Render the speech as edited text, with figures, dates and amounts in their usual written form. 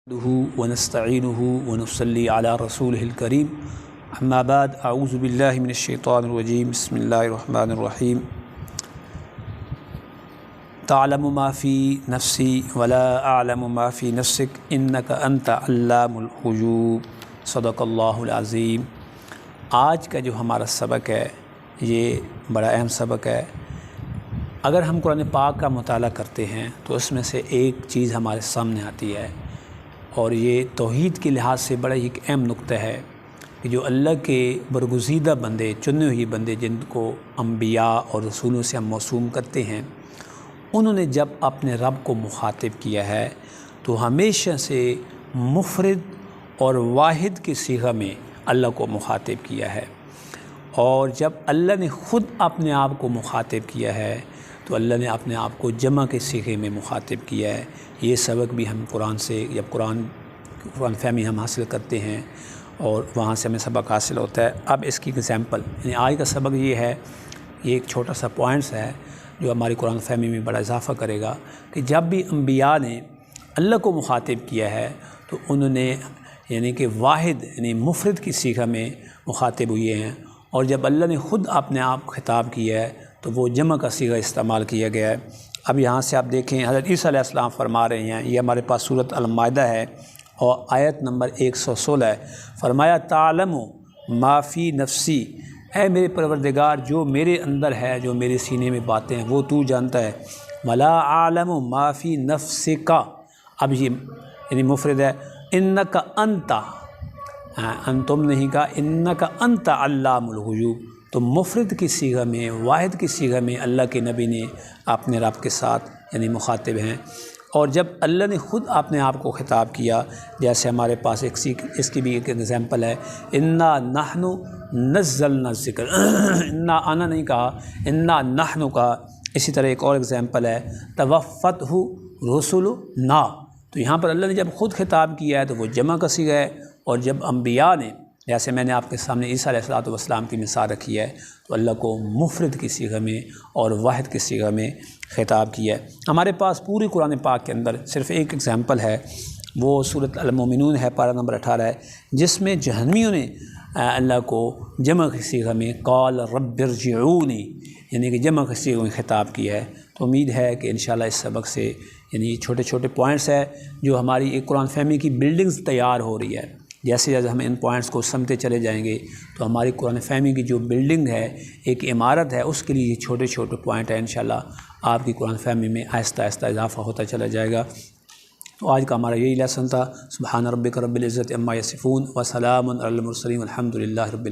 نحمده ونستعينه ونصلي على رسوله الكريم اما بعد اعوذ بالله من الشيطان الرجيم بسم الله الرحمن الرحيم تعلم ما في نفسي ولا اعلم ما في نفسك انك انت علام الغيوب صدق الله العظیم۔ آج کا جو ہمارا سبق ہے یہ بڑا اہم سبق ہے۔ اگر ہم قرآن پاک کا مطالعہ کرتے ہیں تو اس میں سے ایک چیز ہمارے سامنے آتی ہے، اور یہ توحید کے لحاظ سے بڑا ایک اہم نقطہ ہے کہ جو اللہ کے برگزیدہ بندے، چنے ہوئے بندے جن کو انبیاء اور رسولوں سے ہم موسوم کرتے ہیں، انہوں نے جب اپنے رب کو مخاطب کیا ہے تو ہمیشہ سے مفرد اور واحد کی صیغہ میں اللہ کو مخاطب کیا ہے، اور جب اللہ نے خود اپنے آپ کو مخاطب کیا ہے تو اللہ نے اپنے آپ کو جمع کے صیغے میں مخاطب کیا ہے۔ یہ سبق بھی ہم قرآن سے، جب قرآن فہمی ہم حاصل کرتے ہیں اور وہاں سے ہمیں سبق حاصل ہوتا ہے۔ اب اس کی ایگزامپل، یعنی آج کا سبق یہ ہے، یہ ایک چھوٹا سا پوائنٹس ہے جو ہماری قرآن فہمی میں بڑا اضافہ کرے گا کہ جب بھی انبیاء نے اللہ کو مخاطب کیا ہے تو انہوں نے یعنی کہ واحد یعنی مفرد کی صیغہ میں مخاطب ہوئے ہیں، اور جب اللہ نے خود اپنے آپ خطاب کیا ہے تو وہ جمع کا صیغہ استعمال کیا گیا ہے۔ اب یہاں سے آپ دیکھیں حضرت عیسیٰ علیہ السلام فرما رہے ہیں، یہ ہمارے پاس سورۃ المائدہ ہے اور آیت نمبر 116 ہے۔ فرمایا تعلم ما فی نفسی، اے میرے پروردگار جو میرے اندر ہے، جو میرے سینے میں باتیں ہیں وہ تو جانتا ہے۔ ولا اعلم ما فی نفسک، اب یہ یعنی مفرد ہے، انک انت، تم نہیں کہا، انک انت علام الغیوب، تو مفرد کی صیغہ میں، واحد کی صیغہ میں اللہ کے نبی نے اپنے رب کے ساتھ یعنی مخاطب ہیں۔ اور جب اللہ نے خود اپنے آپ کو خطاب کیا، جیسے ہمارے پاس اس کی بھی ایک ایگزامپل ہے، انا نحن نزلنا الذکر، انا انا نہیں کہا، انا نحن کہا۔ اسی طرح ایک اور ایگزامپل ہے توفتہ رسلنا، تو یہاں پر اللہ نے جب خود خطاب کیا ہے تو وہ جمع کا صیغہ ہے، اور جب انبیاء نے، جیسے میں نے آپ کے سامنے عیسیٰ علیہ السلام کی مثال رکھی ہے، تو اللہ کو مفرد کی صیغہ میں اور واحد کی صیغہ میں خطاب کیا ہے۔ ہمارے پاس پوری قرآن پاک کے اندر صرف ایک ایگزامپل ہے، وہ سورۃ المومنون ہے، پارہ نمبر 18 ہے، جس میں جہنمیوں نے اللہ کو جمع کی صیغہ میں قال رب ارجعونی یعنی کہ جمع کی صیغہ میں خطاب کیا ہے۔ تو امید ہے کہ انشاءاللہ اس سبق سے یعنی چھوٹے چھوٹے پوائنٹس ہیں جو ہماری ایک قرآن فہمی کی بلڈنگز تیار ہو رہی ہے۔ جیسے جیسے ہم ان پوائنٹس کو سمجھتے چلے جائیں گے تو ہماری قرآن فہمی کی جو بلڈنگ ہے، ایک عمارت ہے، اس کے لیے یہ چھوٹے چھوٹے پوائنٹ ہیں، انشاءاللہ آپ کی قرآن فہمی میں آہستہ آہستہ اضافہ ہوتا چلا جائے گا۔ تو آج کا ہمارا یہی لیسن تھا۔ سبحان ربک رب العزت عما یصفون وسلام علی المرسلین والحمد للہ رب العالمین۔